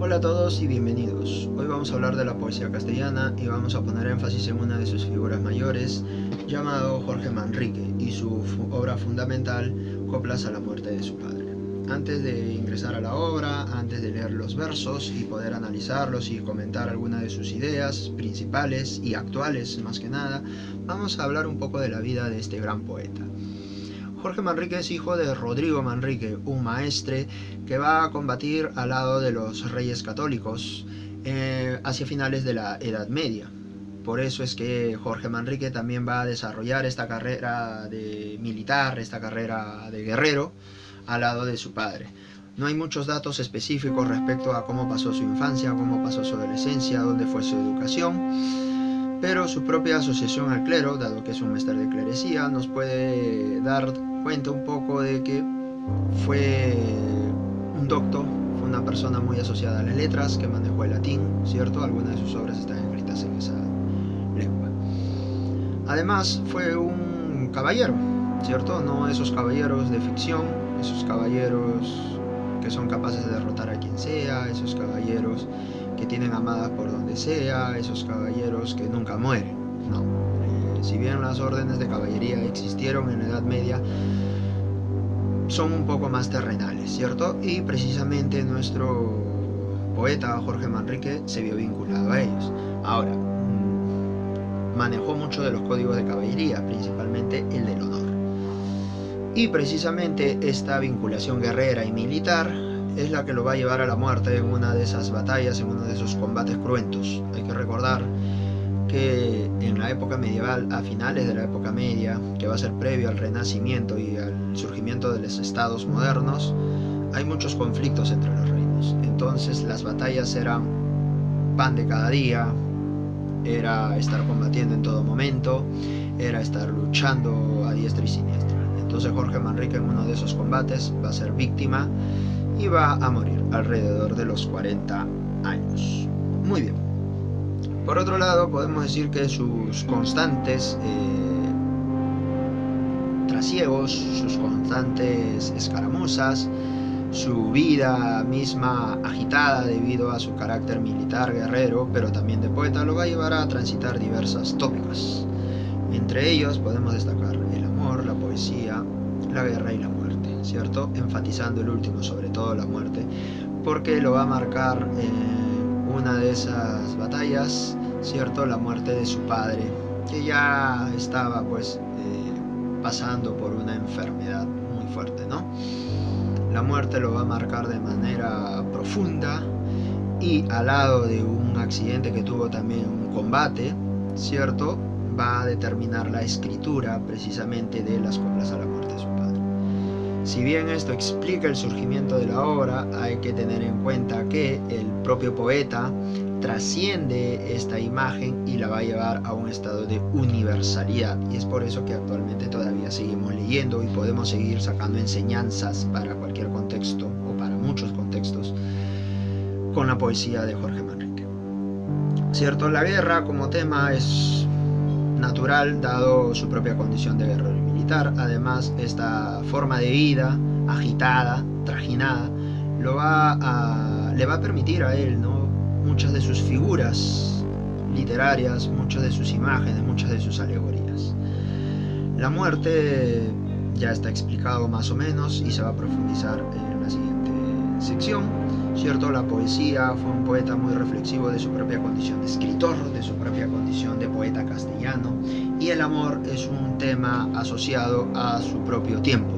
Hola a todos y bienvenidos. Hoy vamos a hablar de la poesía castellana y vamos a poner énfasis en una de sus figuras mayores, llamado Jorge Manrique, y su obra fundamental, Coplas a la muerte de su padre. Antes de ingresar a la obra, antes de leer los versos y poder analizarlos y comentar algunas de sus ideas principales y actuales más que nada, vamos a hablar un poco de la vida de este gran poeta. Jorge Manrique es hijo de Rodrigo Manrique, un maestre que va a combatir al lado de los reyes católicos hacia finales de la Edad Media. Por eso es que Jorge Manrique también va a desarrollar esta carrera de militar, esta carrera de guerrero, al lado de su padre. No hay muchos datos específicos respecto a cómo pasó su infancia, cómo pasó su adolescencia, dónde fue su educación, pero su propia asociación al clero, dado que es un máster de clerecía, nos puede dar cuenta un poco de que fue un docto, fue una persona muy asociada a las letras, que manejó el latín, ¿cierto? Algunas de sus obras están escritas en esa lengua. Además, fue un caballero, ¿cierto? No esos caballeros de ficción, esos caballeros que son capaces de derrotar a quien sea, esos caballeros que tienen amadas por donde sea, esos caballeros que nunca mueren, no. Si bien las órdenes de caballería existieron en la Edad Media, son un poco más terrenales, ¿cierto? Y precisamente nuestro poeta Jorge Manrique se vio vinculado a ellos. Ahora, manejó mucho de los códigos de caballería, principalmente el del honor. Y precisamente esta vinculación guerrera y militar es la que lo va a llevar a la muerte en una de esas batallas, en uno de esos combates cruentos. Hay que recordar que en la época medieval, a finales de la época media, que va a ser previo al Renacimiento y al surgimiento de los estados modernos, hay muchos conflictos entre los reinos. Entonces las batallas eran pan de cada día, era estar combatiendo en todo momento, era estar luchando a diestra y siniestra. Entonces Jorge Manrique en uno de esos combates va a ser víctima y va a morir alrededor de los 40 años. Muy bien. Por otro lado, podemos decir que sus constantes trasiegos, sus constantes escaramuzas, su vida misma agitada debido a su carácter militar, guerrero, pero también de poeta, lo va a llevar a transitar diversas tópicas. Entre ellos podemos destacar el amor, la poesía, la guerra y la muerte, ¿cierto? Enfatizando el último, sobre todo la muerte, porque lo va a marcar una de esas batallas, ¿cierto? La muerte de su padre, que ya estaba pues pasando por una enfermedad muy fuerte, ¿no? La muerte lo va a marcar de manera profunda y al lado de un accidente que tuvo también un combate, ¿cierto? Va a determinar la escritura precisamente de las coplas a la muerte de su padre. Si bien esto explica el surgimiento de la obra, hay que tener en cuenta que el propio poeta trasciende esta imagen y la va a llevar a un estado de universalidad, y es por eso que actualmente todavía seguimos leyendo y podemos seguir sacando enseñanzas para cualquier contexto o para muchos contextos con la poesía de Jorge Manrique. ¿Cierto? La guerra como tema es natural dado su propia condición de guerrero y militar. Además, esta forma de vida agitada, trajinada, le va a permitir a él, ¿no?, muchas de sus figuras literarias, muchas de sus imágenes, muchas de sus alegorías. La muerte ya está explicado más o menos y se va a profundizar en la siguiente sección, ¿cierto? La poesía, fue un poeta muy reflexivo de su propia condición de escritor, de su propia condición de poeta castellano, y el amor es un tema asociado a su propio tiempo,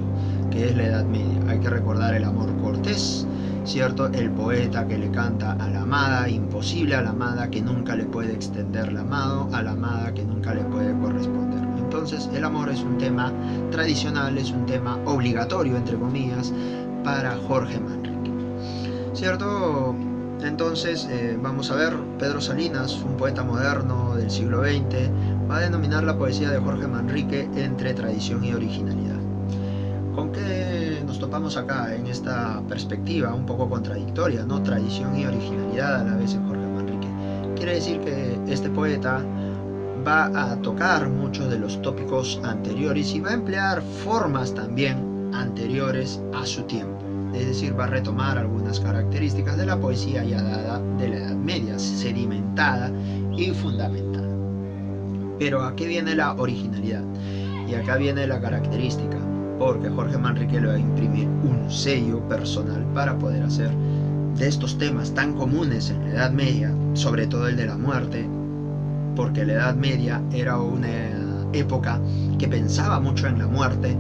que es la Edad Media. Hay que recordar el amor cortés, ¿cierto? El poeta que le canta a la amada, imposible a la amada, que nunca le puede extender la mano, a la amada que nunca le puede corresponder. Entonces el amor es un tema tradicional, es un tema obligatorio, entre comillas, para Jorge Manrique, ¿cierto? Entonces vamos a ver, Pedro Salinas, un poeta moderno del siglo XX, va a denominar la poesía de Jorge Manrique entre tradición y originalidad. ¿Con qué nos topamos acá en esta perspectiva un poco contradictoria, ¿no? Tradición y originalidad a la vez en Jorge Manrique. Quiere decir que este poeta va a tocar muchos de los tópicos anteriores y va a emplear formas también anteriores a su tiempo. es decir, va a retomar algunas características de la poesía ya dada de la Edad Media, sedimentada y fundamentada. Pero ¿a qué viene la originalidad? Y acá viene la característica, porque Jorge Manrique le va a imprimir un sello personal para poder hacer de estos temas tan comunes en la Edad Media, sobre todo el de la muerte, porque la Edad Media era una época que pensaba mucho en la muerte,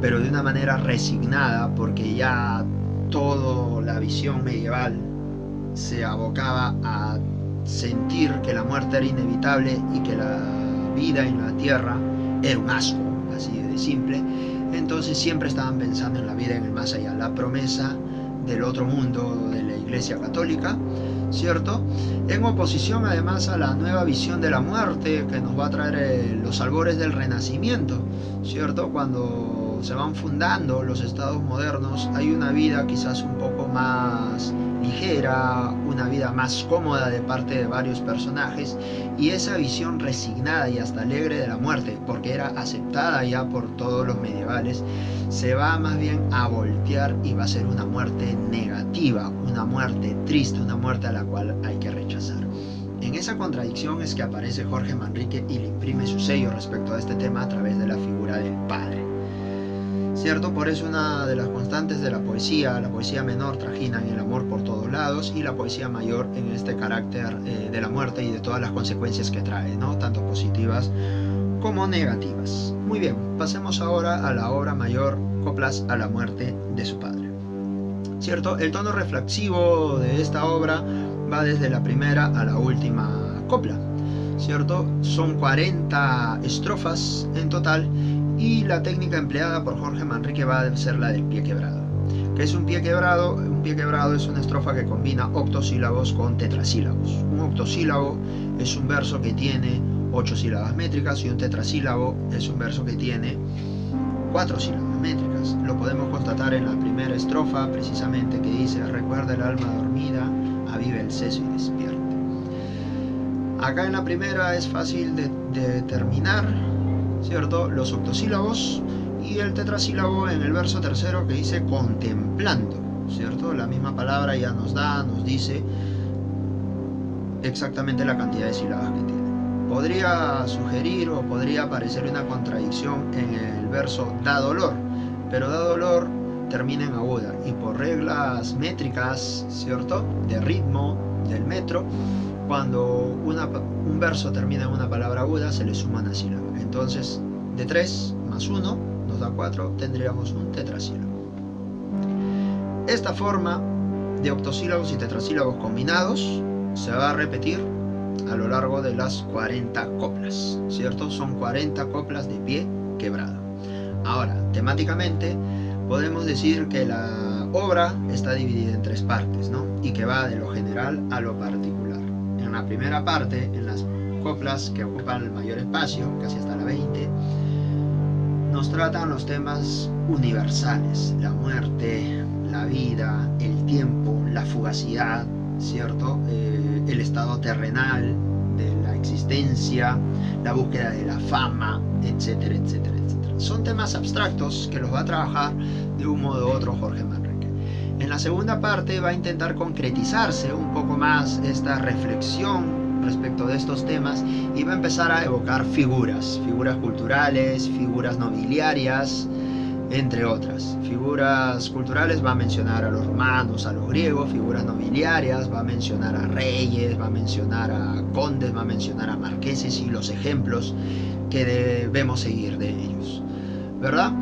pero de una manera resignada, porque ya toda la visión medieval se abocaba a sentir que la muerte era inevitable y que la vida en la tierra era un asco, así de simple. Entonces siempre estaban pensando en la vida en el más allá, la promesa del otro mundo de la Iglesia Católica, ¿cierto? En oposición además a la nueva visión de la muerte que nos va a traer los albores del Renacimiento, ¿cierto? Cuando se van fundando los estados modernos, hay una vida quizás un poco más ligera, una vida más cómoda de parte de varios personajes, y esa visión resignada y hasta alegre de la muerte, porque era aceptada ya por todos los medievales, se va más bien a voltear y va a ser una muerte negativa, una muerte triste, una muerte a la cual hay que rechazar. En esa contradicción es que aparece Jorge Manrique y le imprime su sello respecto a este tema a través de la figura del padre, ¿cierto? Por eso una de las constantes de la poesía menor trajina en el amor por todos lados, y la poesía mayor en este carácter de la muerte y de todas las consecuencias que trae, ¿no? Tanto positivas como negativas. Muy bien, pasemos ahora a la obra mayor, Coplas a la muerte de su padre, ¿cierto? El tono reflexivo de esta obra va desde la primera a la última copla, ¿cierto? Son 40 estrofas en total, y la técnica empleada por Jorge Manrique va a ser la del pie quebrado. ¿Qué es un pie quebrado? Un pie quebrado es una estrofa que combina octosílabos con tetrasílabos. Un octosílabo es un verso que tiene 8 sílabas métricas, y un tetrasílabo es un verso que tiene 4 sílabas métricas. Lo podemos constatar en la primera estrofa, precisamente, que dice: recuerda el alma dormida, aviva el seso y despierte. Acá en la primera es fácil de determinar, ¿cierto?, los octosílabos, y el tetrasílabo en el verso tercero, que dice contemplando, ¿cierto? La misma palabra ya nos dice exactamente la cantidad de sílabas que tiene. Podría sugerir o podría parecer una contradicción en el verso da dolor, pero da dolor termina en aguda, y por reglas métricas, ¿cierto?, de ritmo del metro, cuando un verso termina en una palabra aguda se le suma una sílaba. Entonces, de 3 más 1 nos da 4, tendríamos un tetrasílabo. Esta forma de octosílabos y tetrasílabos combinados se va a repetir a lo largo de las 40 coplas, ¿cierto? Son 40 coplas de pie quebrado. Ahora, temáticamente, podemos decir que la obra está dividida en 3 partes, ¿no? Y que va de lo general a lo particular. En la primera parte, en las coplas que ocupan el mayor espacio, casi hasta la 20, nos tratan los temas universales: la muerte, la vida, el tiempo, la fugacidad, ¿cierto? El estado terrenal de la existencia, la búsqueda de la fama, etcétera, etcétera, etcétera. Son temas abstractos que los va a trabajar de un modo u otro Jorge Manrique. En la segunda parte va a intentar concretizarse un poco más esta reflexión respecto de estos temas, y va a empezar a evocar figuras culturales, figuras nobiliarias, entre otras. Figuras culturales va a mencionar a los romanos, a los griegos; figuras nobiliarias va a mencionar a reyes, va a mencionar a condes, va a mencionar a marqueses, y los ejemplos que debemos seguir de ellos, ¿verdad?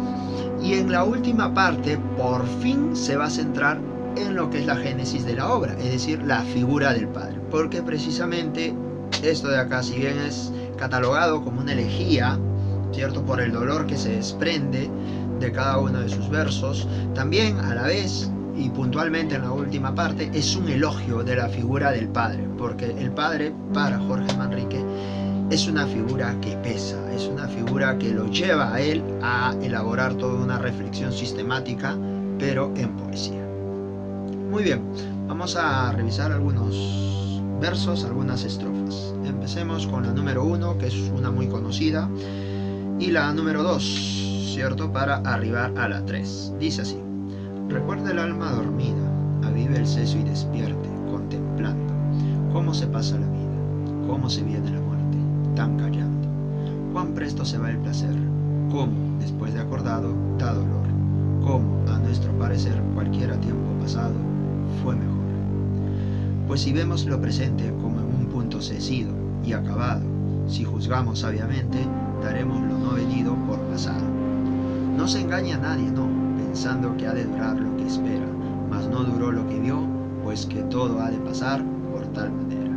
Y en la última parte, por fin se va a centrar en lo que es la génesis de la obra, es decir, la figura del padre, porque precisamente esto de acá, si bien es catalogado como una elegía, ¿cierto?, por el dolor que se desprende de cada uno de sus versos, también a la vez y puntualmente en la última parte es un elogio de la figura del padre, porque el padre para Jorge Manrique es una figura que pesa, es una figura que lo lleva a él a elaborar toda una reflexión sistemática, pero en poesía. Muy bien, vamos a revisar algunos versos, algunas estrofas. Empecemos con la número 1, que es una muy conocida, y la número 2, ¿cierto?, para arribar a la 3. Dice así: Recuerda el alma dormida, avive el seso y despierte, contemplando cómo se pasa la vida, cómo se viene la muerte, tan callando. Cuán presto se va el placer, cómo, después de acordado, da dolor, cómo, a nuestro parecer, cualquiera tiempo pasado fue mejor. Pues si vemos lo presente como en un punto cesido y acabado, si juzgamos sabiamente, daremos lo no venido por pasado. No se engaña a nadie, no, pensando que ha de durar lo que espera, mas no duró lo que vio, pues que todo ha de pasar por tal manera.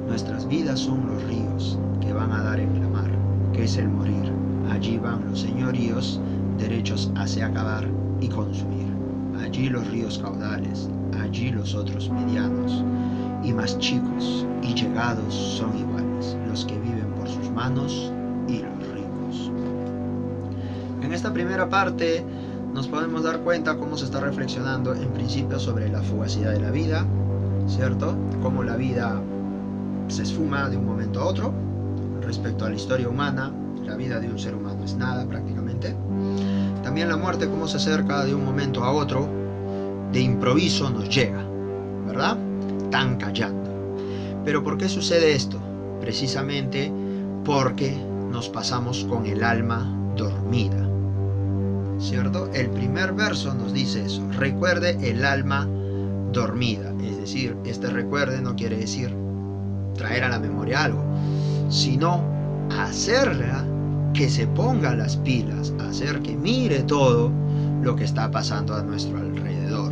Nuestras vidas son los ríos que van a dar en la mar, que es el morir. Allí van los señoríos, derechos hacia acabar y consumir. Allí los ríos caudales, allí los otros medianos y más chicos y llegados son iguales, los que viven por sus manos y los ricos. En esta primera parte nos podemos dar cuenta cómo se está reflexionando en principio sobre la fugacidad de la vida, ¿cierto? Cómo la vida se esfuma de un momento a otro. Respecto a la historia humana, la vida de un ser humano es nada prácticamente. También la muerte, cómo se acerca de un momento a otro, de improviso nos llega, ¿verdad? Tan callando. ¿Pero por qué sucede esto? Precisamente porque nos pasamos con el alma dormida, ¿cierto? El primer verso nos dice eso: recuerde el alma dormida. Es decir, este recuerde no quiere decir traer a la memoria algo, sino hacerla que se ponga las pilas, hacer que mire todo lo que está pasando a nuestro alrededor.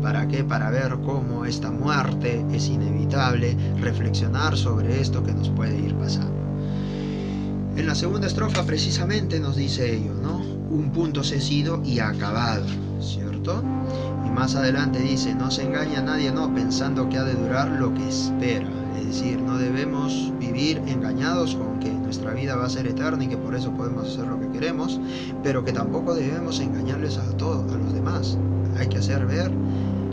¿Para qué? Para ver cómo esta muerte es inevitable, reflexionar sobre esto que nos puede ir pasando. En la segunda estrofa precisamente nos dice ello, ¿no? Un punto cesido y acabado, ¿cierto? Y más adelante dice: no se engaña a nadie, no, pensando que ha de durar lo que espera. Es decir, no debemos vivir engañados con que nuestra vida va a ser eterna y que por eso podemos hacer lo que queremos, pero que tampoco debemos engañarles a todos, a los demás. Hay que hacer ver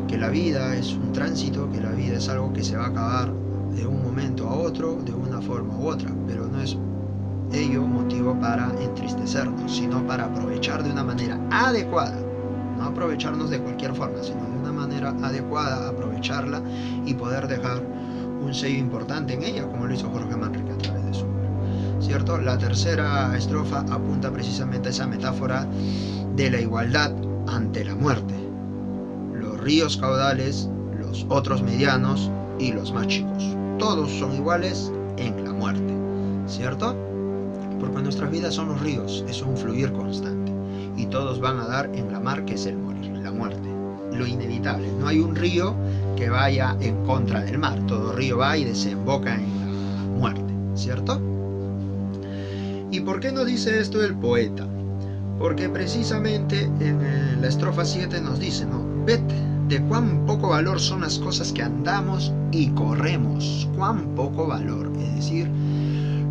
que la vida es un tránsito, que la vida es algo que se va a acabar de un momento a otro, de una forma u otra, pero no es ello motivo para entristecernos, sino para aprovechar de una manera adecuada. No aprovecharnos de cualquier forma, sino de una manera adecuada, aprovecharla y poder dejar un sello importante en ella, como lo hizo Jorge Manrique a través de su obra, ¿cierto? La tercera estrofa apunta precisamente a esa metáfora de la igualdad ante la muerte. Los ríos caudales, los otros medianos y los más chicos, todos son iguales en la muerte, ¿cierto? Porque nuestras vidas son los ríos, es un fluir constante, y todos van a dar en la mar, que es el morir, la muerte, lo inevitable. No hay un río que vaya en contra del mar, todo río va y desemboca en la muerte, ¿cierto? ¿Y por qué nos dice esto el poeta? Porque precisamente en la estrofa 7 nos dice, ¿no? Ved de cuán poco valor son las cosas que andamos y corremos, cuán poco valor, es decir,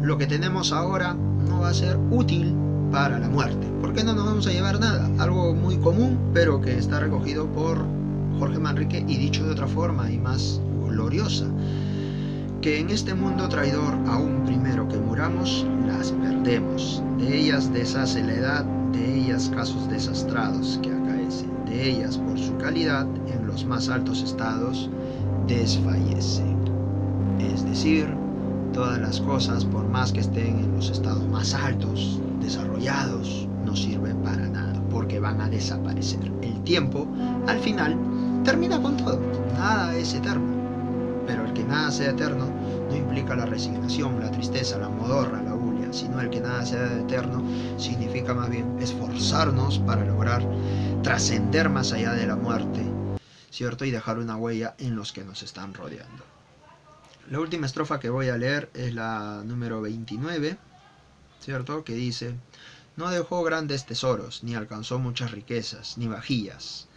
lo que tenemos ahora no va a ser útil para la muerte. ¿Por qué no nos vamos a llevar nada? Algo muy común, pero que está recogido por Jorge Manrique y dicho de otra forma y más gloriosa: que en este mundo traidor, aún primero que muramos, las perdemos. De ellas deshace la edad, de ellas casos desastrados que acaecen, de ellas por su calidad en los más altos estados desfallece. Es decir, todas las cosas, por más que estén en los estados más altos, desarrollados, no sirven para nada, porque van a desaparecer. El tiempo, al final, termina con todo. Nada es eterno. Pero el que nada sea eterno no implica la resignación, la tristeza, la modorra, la bulia, sino el que nada sea eterno significa más bien esforzarnos para lograr trascender más allá de la muerte, ¿cierto? Y dejar una huella en los que nos están rodeando. La última estrofa que voy a leer es la número 29, ¿cierto? Que dice: no dejó grandes tesoros, ni alcanzó muchas riquezas, ni vajillas,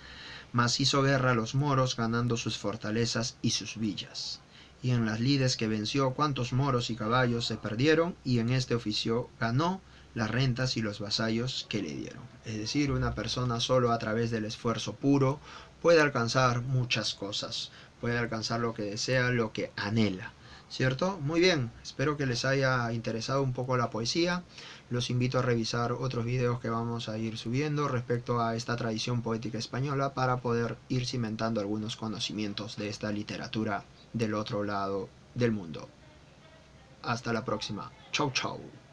mas hizo guerra a los moros, ganando sus fortalezas y sus villas. Y en las lides que venció, cuantos moros y caballos se perdieron, y en este oficio ganó las rentas y los vasallos que le dieron. Es decir, una persona solo a través del esfuerzo puro puede alcanzar muchas cosas, puede alcanzar lo que desea, lo que anhela, ¿Cierto? Muy bien, espero que les haya interesado un poco la poesía. Los invito a revisar otros videos que vamos a ir subiendo respecto a esta tradición poética española para poder ir cimentando algunos conocimientos de esta literatura del otro lado del mundo. Hasta la próxima. Chau chau.